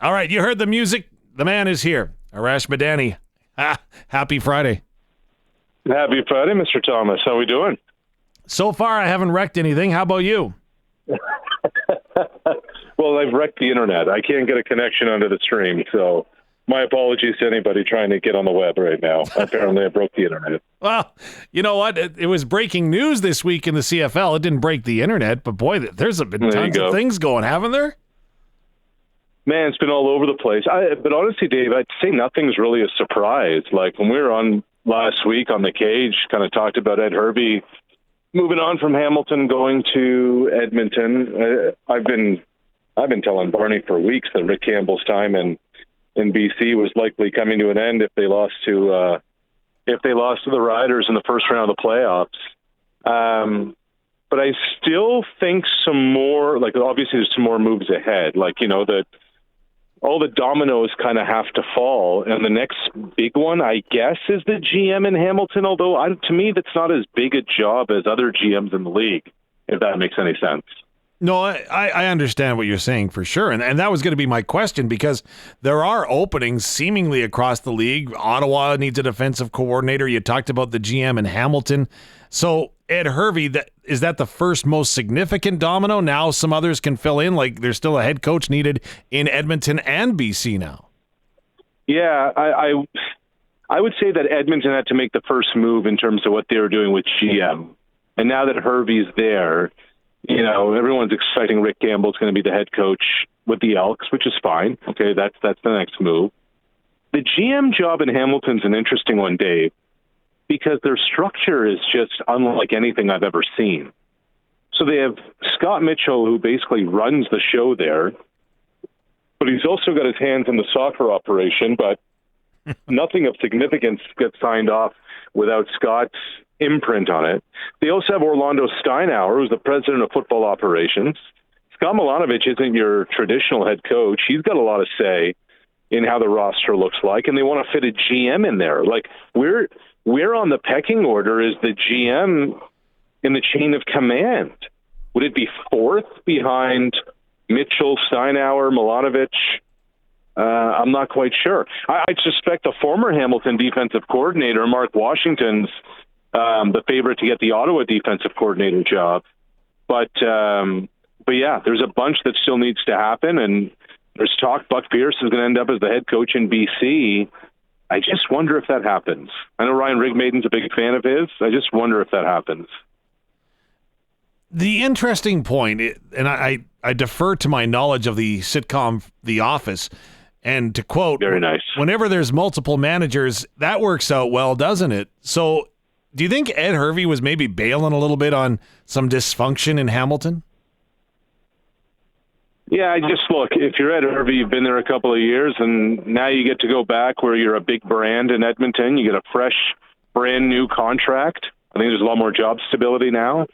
All right, you heard the music. The man is here. Arash Madani. Happy Friday. Happy Friday, Mr. Thomas. How we doing? So far, I haven't wrecked anything. How about you? Well, I've wrecked the internet. I can't get a connection onto the stream, so my apologies to anybody trying to get on the web right now. Apparently, I broke the internet. Well, you know what? It was breaking news this week in the CFL. It didn't break the internet, but boy, there's been tons of things going, haven't there? Man, it's been all over the place. But honestly, Dave, I'd say nothing's really a surprise. Like when we were on last week on the cage, kind of talked about Ed Hervey moving on from Hamilton, going to Edmonton. I've been telling Barney for weeks that Rick Campbell's time in BC was likely coming to an end if they lost to the Riders in the first round of the playoffs. But I still think some more, like obviously there's some more moves ahead. Like, you know, that all the dominoes kind of have to fall. And the next big one, I guess, is the GM in Hamilton, although to me that's not as big a job as other GMs in the league, if that makes any sense. No, I understand what you're saying for sure. And that was going to be my question, because there are openings seemingly across the league. Ottawa needs a defensive coordinator. You talked about the GM in Hamilton. So Ed Hervey, is that the first most significant domino? Now some others can fill in, like there's still a head coach needed in Edmonton and BC now. Yeah, I would say that Edmonton had to make the first move in terms of what they were doing with GM. And now that Hervey's there, you know, everyone's expecting Rick Campbell's going to be the head coach with the Elks, which is fine. Okay, that's the next move. The GM job in Hamilton's an interesting one, Dave, because their structure is just unlike anything I've ever seen. So they have Scott Mitchell, who basically runs the show there, but he's also got his hands in the soccer operation, but nothing of significance gets signed off without Scott's imprint on it. They also have Orlando Steinauer, who's the president of football operations. Scott Milanovic isn't your traditional head coach. He's got a lot of say in how the roster looks like, and they want to fit a GM in there. Like, we're on the pecking order as the GM in the chain of command. Would it be fourth behind Mitchell, Steinauer, Milanovic? I'm not quite sure. I suspect the former Hamilton defensive coordinator, Mark Washington's, the favorite to get the Ottawa defensive coordinator job. But yeah, there's a bunch that still needs to happen, and there's talk Buck Pierce is going to end up as the head coach in BC. I just wonder if that happens. I know Ryan Rigmaiden's a big fan of his. I just wonder if that happens. The interesting point, and I defer to my knowledge of the sitcom The Office, and to quote, very nice. Whenever there's multiple managers, that works out well, doesn't it? So do you think Ed Hervey was maybe bailing a little bit on some dysfunction in Hamilton? Yeah, I just look, if you're Ed Hervey, you've been there a couple of years, and now you get to go back where you're a big brand in Edmonton. You get a fresh, brand new contract. I think there's a lot more job stability now.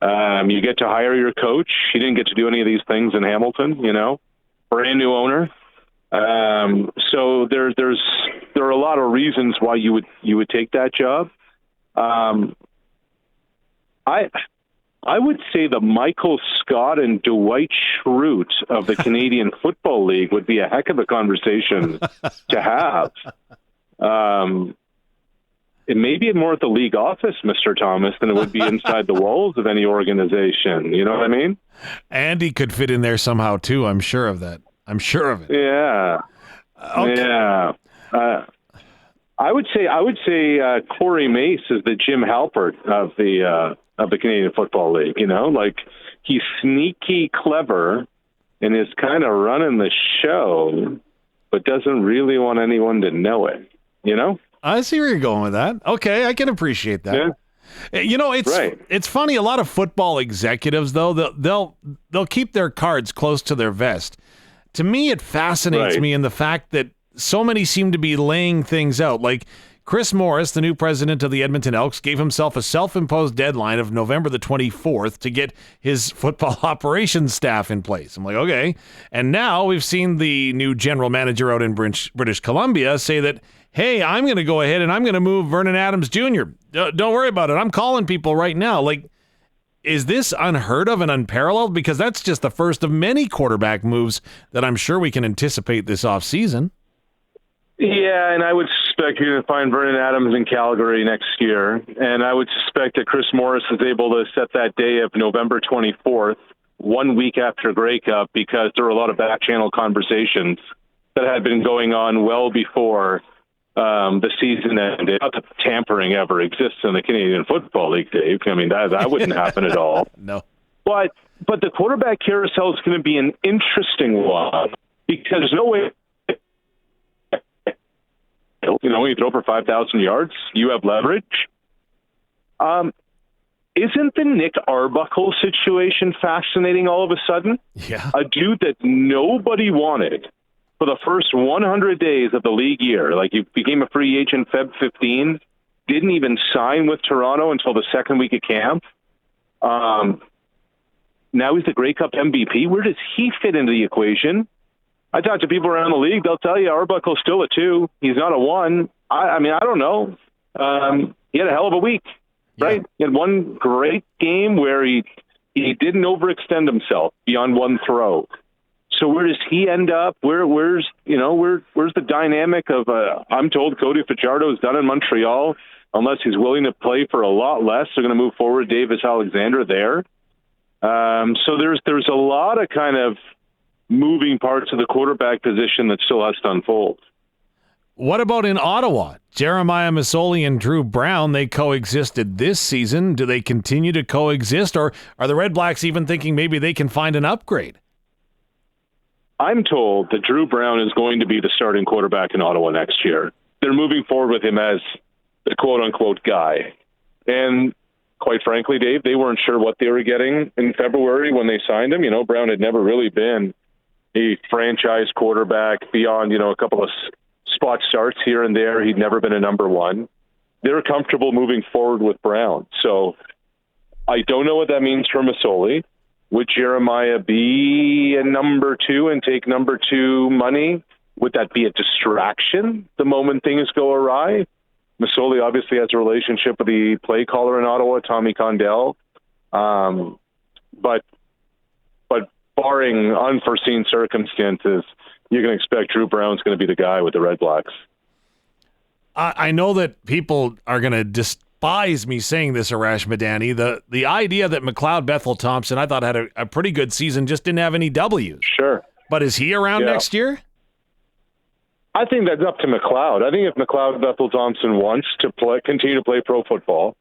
You get to hire your coach. He didn't get to do any of these things in Hamilton, you know, brand new owner. So there are a lot of reasons why you would take that job. I would say the Michael Scott and Dwight Schrute of the Canadian Football League would be a heck of a conversation to have. It may be more at the league office, Mr. Thomas, than it would be inside the walls of any organization. You know what I mean? Andy could fit in there somehow too. I'm sure of that. I'm sure of it. Yeah. Okay. Yeah. I would say Corey Mace is the Jim Halpert of the Canadian Football League. You know, like he's sneaky clever and is kind of running the show, but doesn't really want anyone to know it. You know? I see where you're going with that. Okay, I can appreciate that. Yeah. You know, it's funny. A lot of football executives, though, they'll keep their cards close to their vest. To me, it fascinates me in the fact that so many seem to be laying things out. Like Chris Morris, the new president of the Edmonton Elks, gave himself a self-imposed deadline of November the 24th to get his football operations staff in place. I'm like, okay. And now we've seen the new general manager out in British Columbia say that, hey, I'm going to go ahead and I'm going to move Vernon Adams Jr. Don't worry about it. I'm calling people right now. Like, Is this unheard of and unparalleled? Because that's just the first of many quarterback moves that I'm sure we can anticipate this offseason. Yeah, and I would suspect you're going to find Vernon Adams in Calgary next year. And I would suspect that Chris Morris is able to set that day of November 24th, 1 week after Grey Cup, because there were a lot of back-channel conversations that had been going on well before the season ended. Not that tampering ever exists in the Canadian Football League, Dave. I mean, that wouldn't happen at all. No. But the quarterback carousel is going to be an interesting one, because there's no way... when you throw for 5,000 yards, you have leverage. Isn't the Nick Arbuckle situation fascinating all of a sudden? Yeah. A dude that nobody wanted for the first 100 days of the league year. Like, he became a free agent Feb 15, didn't even sign with Toronto until the second week of camp. Now he's the Grey Cup MVP. Where does he fit into the equation? I talk to people around the league. They'll tell you Arbuckle's still a 2. He's not a 1. I mean, I don't know. He had a hell of a week, right? He had one great game where he didn't overextend himself beyond one throw. So where does he end up? Where's the dynamic of? I'm told Cody Fajardo is done in Montreal unless he's willing to play for a lot less. They're going to move forward Davis Alexander there. So there's a lot of kind of moving parts of the quarterback position that still has to unfold. What about in Ottawa? Jeremiah Masoli and Drew Brown, they coexisted this season. Do they continue to coexist, or are the Red Blacks even thinking maybe they can find an upgrade? I'm told that Drew Brown is going to be the starting quarterback in Ottawa next year. They're moving forward with him as the quote-unquote guy. And quite frankly, Dave, they weren't sure what they were getting in February when they signed him. Brown had never really been a franchise quarterback beyond, a couple of spot starts here and there. He'd never been a number 1. They're comfortable moving forward with Brown. So I don't know what that means for Masoli. Would Jeremiah be a number 2 and take number 2 money? Would that be a distraction the moment things go awry? Masoli obviously has a relationship with the play caller in Ottawa, Tommy Condell. But barring unforeseen circumstances, you can expect Drew Brown's going to be the guy with the Red Blacks. I know that people are going to despise me saying this, Arash Madani. The idea that McLeod Bethel Thompson, I thought, had a pretty good season, just didn't have any W's. Sure. But is he around next year? I think that's up to McLeod. I think if McLeod Bethel Thompson wants to continue to play pro football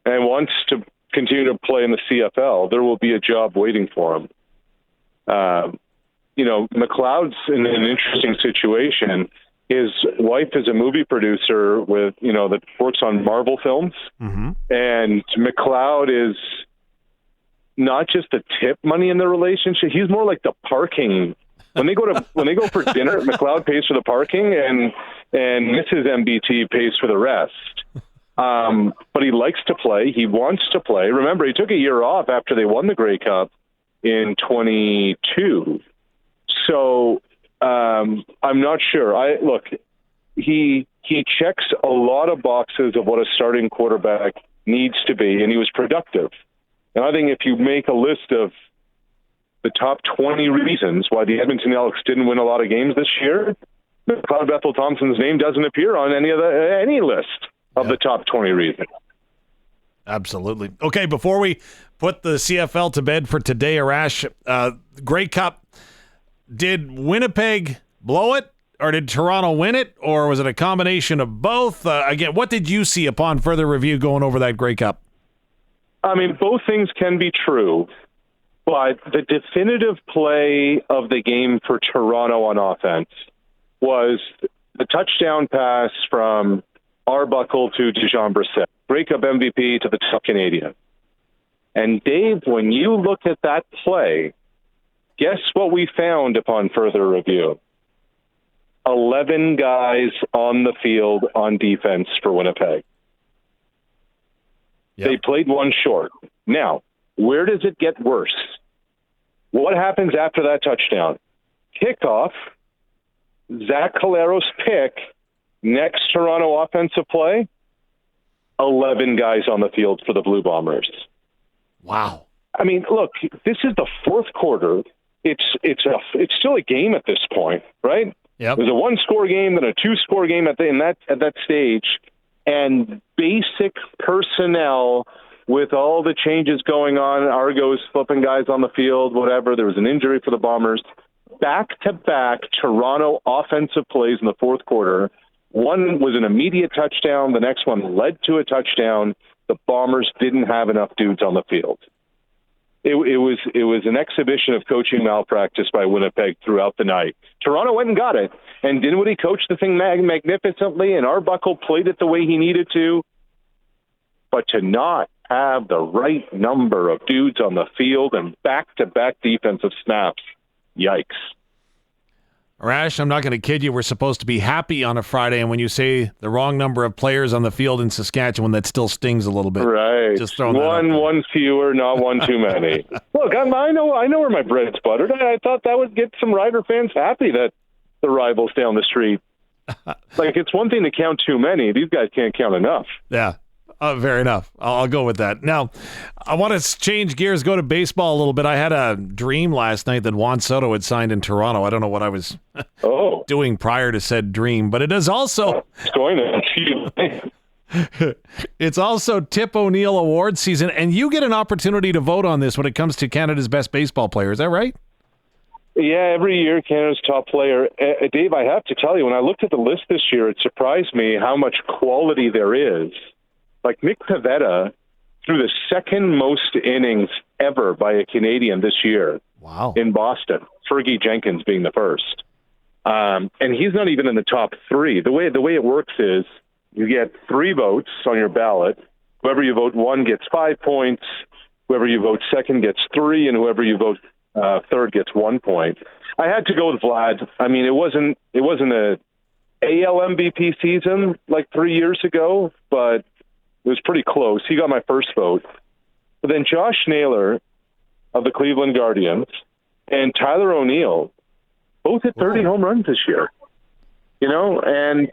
and wants to continue to play in the CFL, there will be a job waiting for him. McLeod's in an interesting situation. His wife is a movie producer that works on Marvel films. Mm-hmm. And McLeod is not just the tip money in the relationship. He's more like the parking. When they go for dinner, McLeod pays for the parking and Mrs. MBT pays for the rest. But he likes to play. He wants to play. Remember, he took a year off after they won the Grey Cup in 22. So I'm not sure. He checks a lot of boxes of what a starting quarterback needs to be, and he was productive. And I think if you make a list of the top 20 reasons why the Edmonton Elks didn't win a lot of games this year, McLeod Bethel Thompson's name doesn't appear on any list of the top 20 reasons. Absolutely. Okay, before we put the CFL to bed for today, Arash, Grey Cup, did Winnipeg blow it, or did Toronto win it, or was it a combination of both? Again, what did you see upon further review going over that Grey Cup? I mean, both things can be true, but the definitive play of the game for Toronto on offense was the touchdown pass from Arbuckle to Dijon Brissett, Grey Cup MVP to the top Canadian. And Dave, when you look at that play, guess what we found upon further review? 11 guys on the field on defense for Winnipeg. Yep. They played one short. Now, where does it get worse? What happens after that touchdown? Kickoff, Zach Calero's pick, next Toronto offensive play, 11 guys on the field for the Blue Bombers. Wow. I mean, look, this is the fourth quarter. It's still a game at this point, right? Yep. There's a one-score game, then a two-score game at that stage, and basic personnel with all the changes going on. Argo's flipping guys on the field, whatever. There was an injury for the Bombers. Back-to-back Toronto offensive plays in the fourth quarter. One was an immediate touchdown. The next one led to a touchdown. The Bombers didn't have enough dudes on the field. It was an exhibition of coaching malpractice by Winnipeg throughout the night. Toronto went and got it. And Dinwiddie coached the thing magnificently, and Arbuckle played it the way he needed to. But to not have the right number of dudes on the field and back-to-back defensive snaps, yikes. Arash, I'm not going to kid you. We're supposed to be happy on a Friday, and when you say the wrong number of players on the field in Saskatchewan, that still stings a little bit. Right. Just throwing that out there. One fewer, not one too many. Look, I know where my bread's buttered. I thought that would get some Rider fans happy that the rivals down the street. Like, it's one thing to count too many. These guys can't count enough. Yeah. Fair enough. I'll go with that. Now, I want to change gears, go to baseball a little bit. I had a dream last night that Juan Soto had signed in Toronto. I don't know what I was doing prior to said dream, but it is also... It's going to... It's also Tip O'Neill Award season, and you get an opportunity to vote on this when it comes to Canada's best baseball player. Is that right? Yeah, every year Canada's top player. Dave, I have to tell you, when I looked at the list this year, it surprised me how much quality there is. Like Nick Pivetta threw the second most innings ever by a Canadian this year. Wow. In Boston, Fergie Jenkins being the first. And he's not even in the top three. The way it works is you get 3 votes on your ballot. Whoever you vote one gets 5 points. Whoever you vote second gets 3, and whoever you vote third gets 1 point. I had to go with Vlad. I mean, it wasn't a AL MVP season like 3 years ago, but it was pretty close. He got my first vote. But then Josh Naylor of the Cleveland Guardians and Tyler O'Neill both hit 30 home runs this year. You know, and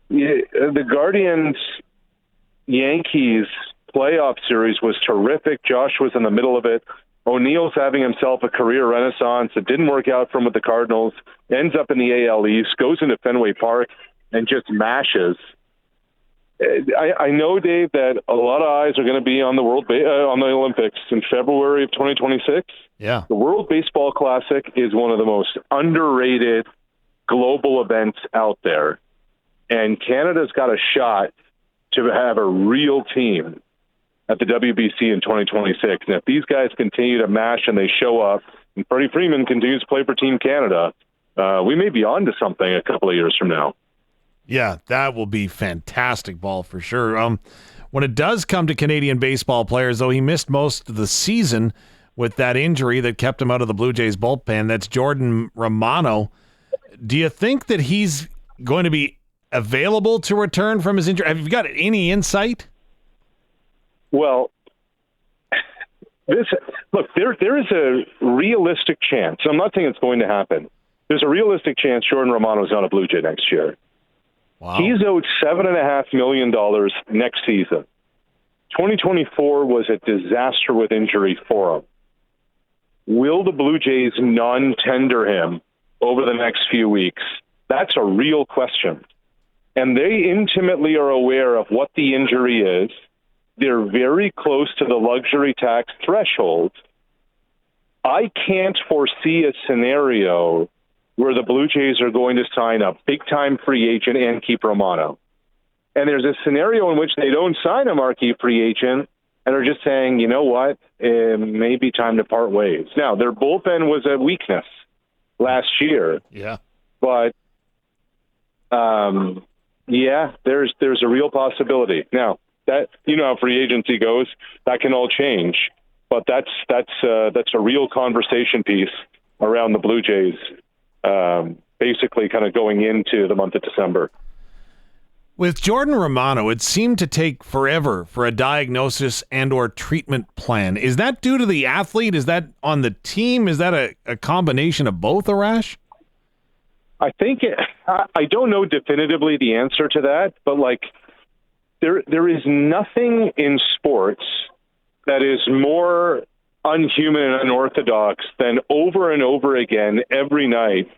the Guardians-Yankees playoff series was terrific. Josh was in the middle of it. O'Neill's having himself a career renaissance. It didn't work out for him with the Cardinals. Ends up in the AL East, goes into Fenway Park, and just mashes. I know, Dave, that a lot of eyes are going to be on on the Olympics in February of 2026. Yeah. The World Baseball Classic is one of the most underrated global events out there. And Canada's got a shot to have a real team at the WBC in 2026. And if these guys continue to mash and they show up, and Freddie Freeman continues to play for Team Canada, we may be on to something a couple of years from now. Yeah, that will be fantastic ball for sure. When it does come to Canadian baseball players, though, he missed most of the season with that injury that kept him out of the Blue Jays bullpen. That's Jordan Romano. Do you think that he's going to be available to return from his injury? Have you got any insight? Well, there is a realistic chance. I'm not saying it's going to happen. There's a realistic chance Jordan Romano's not a Blue Jay next year. Wow. He's owed $7.5 million next season. 2024 was a disaster with injury for him. Will the Blue Jays non-tender him over the next few weeks? That's a real question. And they intimately are aware of what the injury is. They're very close to the luxury tax threshold. I can't foresee a scenario where the Blue Jays are going to sign a big-time free agent and keep Romano. And there's a scenario in which they don't sign a marquee free agent and are just saying, you know what, it may be time to part ways. Now, their bullpen was a weakness last year. Yeah. But, there's a real possibility. Now, that, you know how free agency goes, that can all change. But that's a real conversation piece around the Blue Jays, basically kind of going into the month of December. With Jordan Romano, it seemed to take forever for a diagnosis and or treatment plan. Is that due to the athlete? Is that on the team? Is that a combination of both, Arash? I think I don't know definitively the answer to that, but like there is nothing in sports that is more unhuman and unorthodox than over and over again every night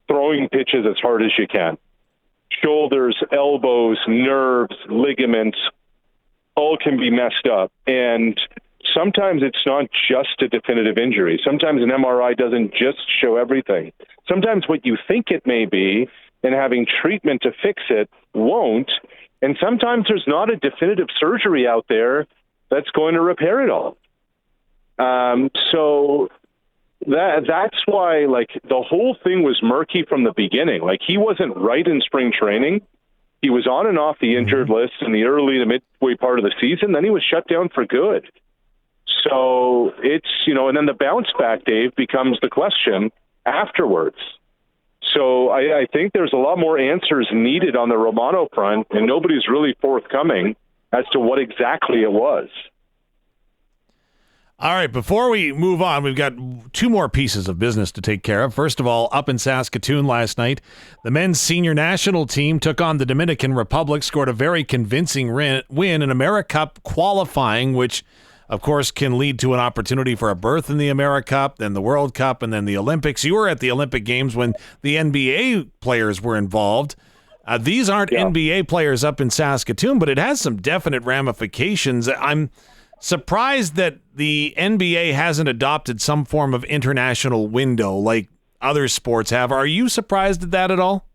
throwing pitches as hard as you can. Shoulders, elbows, nerves, ligaments, all can be messed up. And sometimes it's not just a definitive injury. Sometimes an MRI doesn't just show everything. Sometimes what you think it may be and having treatment to fix it won't. And sometimes there's not a definitive surgery out there that's going to repair it all. So that's why, like, the whole thing was murky from the beginning. Like, he wasn't right in spring training. He was on and off the injured list in the early to midway part of the season. Then he was shut down for good. So it's, and then the bounce back, Dave, becomes the question afterwards. So I think there's a lot more answers needed on the Romano front, and nobody's really forthcoming as to what exactly it was. All right, before we move on, we've got two more pieces of business to take care of. First of all, up in Saskatoon last night, the men's senior national team took on the Dominican Republic, scored a very convincing win in AmeriCup qualifying, which, of course, can lead to an opportunity for a berth in the AmeriCup, then the World Cup, and then the Olympics. You were at the Olympic Games when the NBA players were involved. These aren't NBA players up in Saskatoon, but it has some definite ramifications. I'm surprised that the NBA hasn't adopted some form of international window like other sports have. Are you surprised at that at all?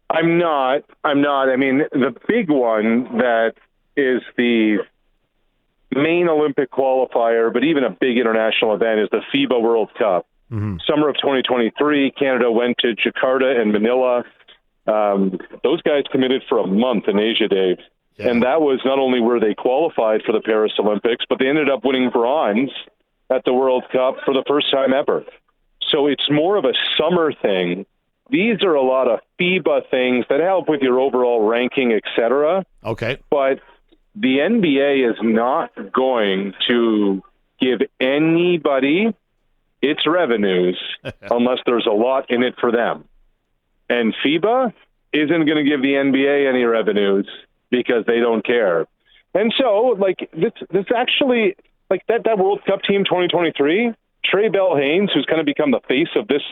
I'm not. I mean, the big one that is the main Olympic qualifier, but even a big international event, is the FIBA World Cup. Summer of 2023, Canada went to Jakarta and Manila. Those guys committed for a month in Asia, Dave. Yeah. And that was not only were they qualified for the Paris Olympics, but they ended up winning bronze at the World Cup for the first time ever. So it's more of a summer thing. These are a lot of FIBA things that help with your overall ranking, et cetera. Okay. But the NBA is not going to give anybody its revenues unless there's a lot in it for them. And FIBA isn't going to give the NBA any revenues because they don't care. And so, like, this actually, like, that World Cup team 2023, Trey Bell-Haynes, who's kind of become the face of this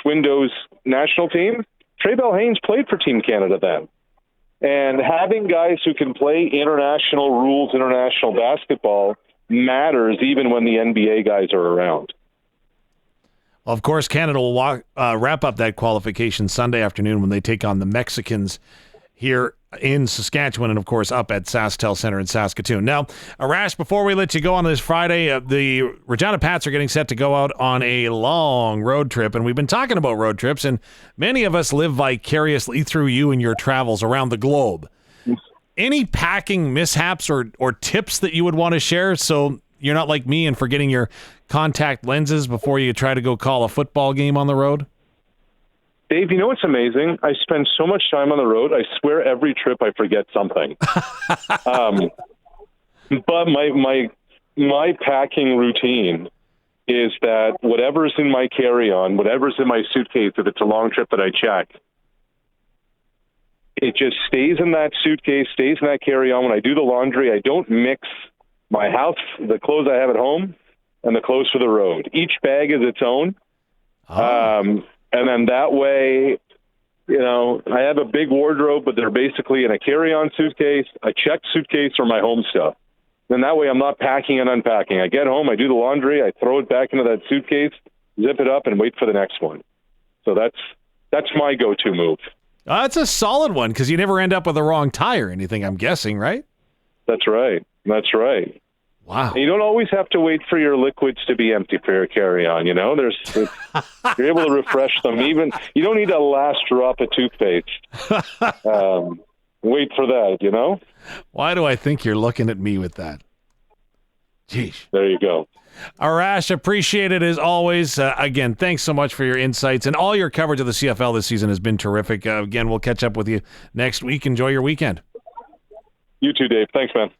window's national team, Trey Bell-Haynes played for Team Canada then. And having guys who can play international rules, international basketball, matters even when the NBA guys are around. Well, of course, Canada will wrap up that qualification Sunday afternoon when they take on the Mexicans here in Saskatchewan and, of course, up at SaskTel Center in Saskatoon. Now, Arash, before we let you go on this Friday, the Regina Pats are getting set to go out on a long road trip, and we've been talking about road trips, and many of us live vicariously through you and your travels around the globe. Any packing mishaps or tips that you would want to share so you're not like me and forgetting your contact lenses before you try to go call a football game on the road? Dave, you know what's amazing? I spend so much time on the road, I swear every trip I forget something. But my packing routine is that whatever's in my carry-on, whatever's in my suitcase, if it's a long trip that I check, it just stays in that suitcase, stays in that carry-on. When I do the laundry, I don't mix my house, the clothes I have at home, and the clothes for the road. Each bag is its own. And then that way, I have a big wardrobe, but they're basically in a carry-on suitcase, a checked suitcase, or my home stuff. Then that way I'm not packing and unpacking. I get home, I do the laundry, I throw it back into that suitcase, zip it up, and wait for the next one. So that's my go-to move. That's a solid one because you never end up with a wrong tie or anything, I'm guessing, right? That's right. Wow. And you don't always have to wait for your liquids to be empty for your carry-on, you're able to refresh them. Even you don't need a last drop of toothpaste. Wait for that, Why do I think you're looking at me with that? Jeez. There you go. Arash, appreciate it as always. Again, thanks so much for your insights, and all your coverage of the CFL this season has been terrific. Again, we'll catch up with you next week. Enjoy your weekend. You too, Dave. Thanks, man.